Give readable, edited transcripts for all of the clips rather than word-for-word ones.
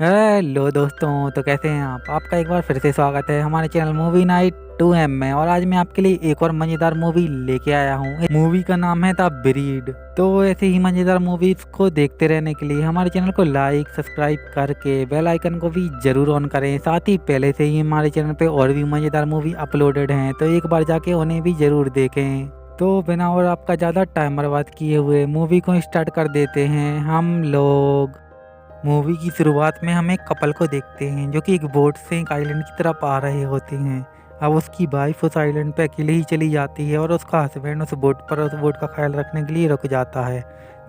Hello दोस्तों, तो कैसे हैं आप? आपका एक बार फिर से स्वागत है हमारे चैनल मूवी नाइट 2M में। और आज मैं आपके लिए एक और मज़ेदार मूवी लेके आया हूँ। मूवी का नाम है द ब्रीड। तो ऐसे ही मज़ेदार मूवीज को देखते रहने के लिए हमारे चैनल को लाइक सब्सक्राइब करके बेल आइकन को भी जरूर ऑन करें। साथ ही पहले से ही हमारे चैनल पे और भी मज़ेदार मूवी अपलोडेड हैं, तो एक बार जाके उन्हें भी जरूर देखें। तो बिना और आपका ज़्यादा टाइम बर्बाद किए हुए मूवी को स्टार्ट कर देते हैं हम लोग। मूवी की शुरुआत में हम एक कपल को देखते हैं जो कि एक बोट से एक आइलैंड की तरफ आ रहे होते हैं। अब उसकी वाइफ उस आइलैंड पे अकेले ही चली जाती है और उसका हस्बैंड उस बोट पर उस बोट का ख्याल रखने के लिए रुक जाता है।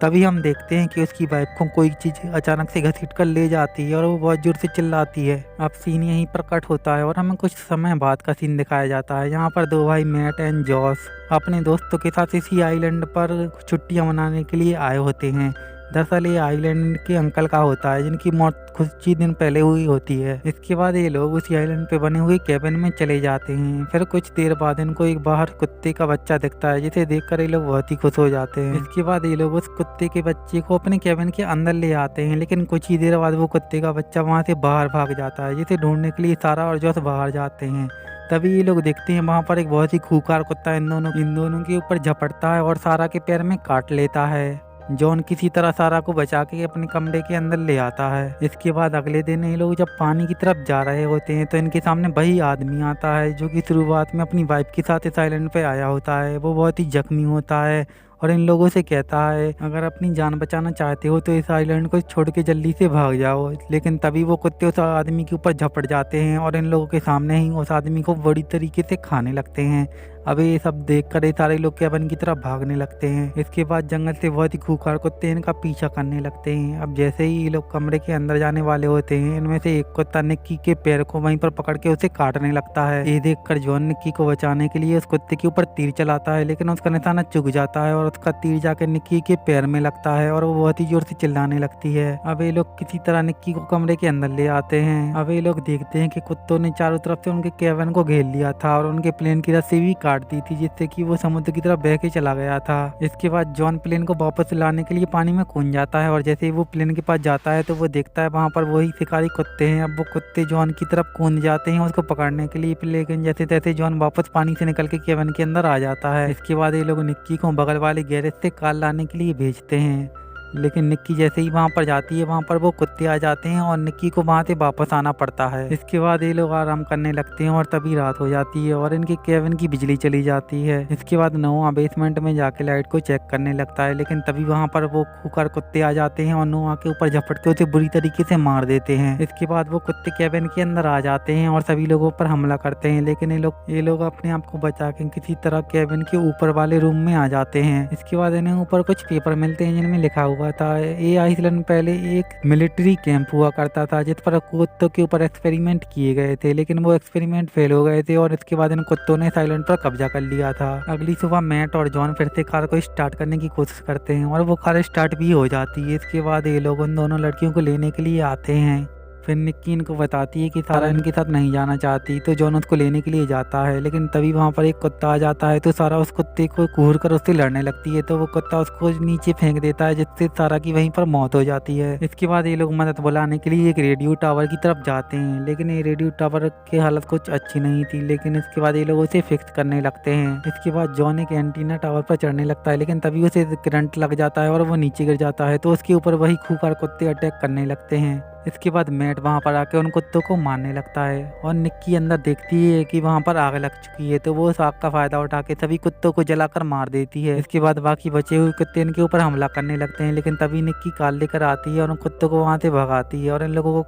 तभी हम देखते हैं कि उसकी वाइफ को कोई चीज़ अचानक से घसीट कर ले जाती है और वो बहुत जोर से चिल्लाती है। अब सीन यहीं पर कट होता है और हमें कुछ समय बाद का सीन दिखाया जाता है। यहाँ पर दो भाई मैट एंड जॉस अपने दोस्तों के साथ इसी आइलैंड पर छुट्टियां मनाने के लिए आए होते हैं। दरअसल ये आइलैंड के अंकल का होता है जिनकी मौत कुछ ही दिन पहले हुई होती है। इसके बाद ये लोग उसी आइलैंड पे बने हुए कैबिन में चले जाते हैं। फिर कुछ देर बाद इनको एक बाहर कुत्ते का बच्चा दिखता है जिसे देखकर ये लोग बहुत ही खुश हो जाते हैं। इसके बाद ये लोग उस कुत्ते के बच्चे को अपने कैबिन के अंदर ले आते हैं, लेकिन कुछ ही देर बाद वो कुत्ते का बच्चा वहाँ से बाहर भाग जाता है, जिसे ढूंढने के लिए सारा और जॉस बाहर जाते हैं। तभी ये लोग देखते हैं वहाँ पर एक बहुत ही खूंखार कुत्ता इन दोनों के ऊपर झपटता है और सारा के पैर में काट लेता है। जॉन किसी तरह सारा को बचा के अपने कमरे के अंदर ले आता है। इसके बाद अगले दिन ये लोग जब पानी की तरफ जा रहे होते हैं तो इनके सामने वही आदमी आता है जो कि शुरुआत में अपनी वाइफ के साथ इस आइलैंड पे आया होता है। वो बहुत ही जख्मी होता है और इन लोगों से कहता है अगर अपनी जान बचाना चाहते हो तो इस आइलैंड को छोड़ के जल्दी से भाग जाओ। लेकिन तभी वो कुत्ते उस आदमी के ऊपर झपट जाते हैं और इन लोगों के सामने ही उस आदमी को बड़ी तरीके से खाने लगते हैं। अब ये सब देखकर ये सारे लोग कैबिन की तरफ भागने लगते हैं। इसके बाद जंगल से बहुत ही खूंखार कुत्ते इनका पीछा करने लगते हैं। अब जैसे ही ये लोग कमरे के अंदर जाने वाले होते हैं, इनमें से एक कुत्ता निक्की के पैर को वहीं पर पकड़ के उसे काटने लगता है। ये देखकर जॉन निक्की को बचाने के लिए उस कुत्ते के ऊपर तीर चलाता है, लेकिन उसका निशाना चुक जाता है और उसका तीर जाकर निक्की के पैर में लगता है और वो बहुत ही जोर से चिल्लाने लगती है। अब ये लोग किसी तरह निक्की को कमरे के अंदर ले आते हैं। अब ये लोग देखते हैं कि कुत्तों ने चारों तरफ से उनके कैबिन को घेर लिया था और उनके प्लेन की रस्सी भी काट दी थी, जिससे कि वो समुद्र की तरफ बह के चला गया था। इसके बाद जॉन प्लेन को वापस लाने के लिए पानी में कूद जाता है और जैसे ही वो प्लेन के पास जाता है तो वो देखता है वहाँ पर वही शिकारी कुत्ते हैं। अब वो कुत्ते जॉन की तरफ कूद जाते हैं उसको पकड़ने के लिए, लेकिन जैसे तैसे जॉन वापस पानी से निकल के केबिन के अंदर आ जाता है। इसके बाद ये लोग निक्की को बगल वाले गैरेज से कार लाने के लिए भेजते हैं, लेकिन निक्की जैसे ही वहां पर जाती है वहां पर वो कुत्ते आ जाते हैं और निक्की को वहां से वापस आना पड़ता है। इसके बाद ये लोग आराम करने लगते हैं और तभी रात हो जाती है और इनके केबिन की बिजली चली जाती है। इसके बाद नोआ बेसमेंट में जाके लाइट को चेक करने लगता है, लेकिन तभी वहां पर वो खूंखार कुत्ते आ जाते हैं और नोआ के ऊपर झपट के उसे बुरी तरीके से मार देते हैं। इसके बाद वो कुत्ते केबिन के अंदर आ जाते हैं और सभी लोगों पर हमला करते हैं, लेकिन ये लोग अपने आप को बचा के किसी तरह केबिन के ऊपर वाले रूम में आ जाते हैं। इसके बाद इन्हें ऊपर कुछ पेपर मिलते हैं जिनमें लिखा हुआ था ये आइसलैंड पहले एक मिलिट्री कैंप हुआ करता था जिस पर कुत्तों के ऊपर एक्सपेरिमेंट किए गए थे, लेकिन वो एक्सपेरिमेंट फेल हो गए थे और इसके बाद इन कुत्तों ने इस आइलैंड पर कब्जा कर लिया था। अगली सुबह मैट और जॉन फिर से कार को स्टार्ट करने की कोशिश करते हैं और वो कार स्टार्ट भी हो जाती है। इसके बाद ये लोग उन दोनों लड़कियों को लेने के लिए आते हैं। फिर निक्की इनको बताती है कि सारा इनके साथ नहीं जाना चाहती, तो जॉन उसको लेने के लिए जाता है, लेकिन तभी वहाँ पर एक कुत्ता आ जाता है तो सारा उस कुत्ते को घूर कर उससे लड़ने लगती है, तो वो कुत्ता उसको नीचे फेंक देता है जिससे सारा की वहीं पर मौत हो जाती है। इसके बाद ये लोग मदद बुलाने के लिए एक रेडियो टावर की तरफ जाते हैं, लेकिन ये रेडियो टावर की हालत कुछ अच्छी नहीं थी, लेकिन इसके बाद ये लोग उसे फिक्स करने लगते हैं। इसके बाद जॉन एक एंटीना टावर पर चढ़ने लगता है, लेकिन तभी उसे करंट लग जाता है और वो नीचे गिर जाता है, तो उसके ऊपर वही खूंखार कुत्ते अटैक करने लगते हैं। इसके बाद मैट वहां पर आके उन कुत्तों को मारने लगता है और निक्की अंदर देखती है कि वहां पर आग लग चुकी है, तो वो उस आग का फायदा उठा के सभी कुत्तों को जलाकर मार देती है। इसके बाद बाकी बचे हुए कुत्ते इनके ऊपर हमला करने लगते हैं, लेकिन तभी निक्की कार लेकर आती है और उन कुत्तों को वहां से भगाती है और इन लोगों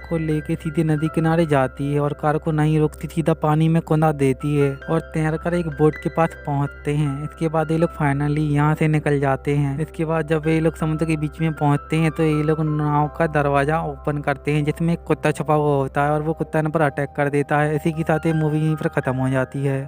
को लेके सीधे नदी किनारे जाती है और कार को नहीं रोकती, सीधा पानी में कुदा देती है और तैर कर एक बोट के पास पहुंचते हैं। इसके बाद ये लोग फाइनली यहाँ से निकल जाते हैं। इसके बाद जब ये लोग समुद्र के बीच में पहुंचते हैं तो ये लोग नाव का दरवाजा ओपन करते हैं जिसमें एक कुत्ता छुपा हुआ होता है और वो कुत्ता इन पर अटैक कर देता है। इसी के साथ ये मूवी यहीं पर खत्म हो जाती है।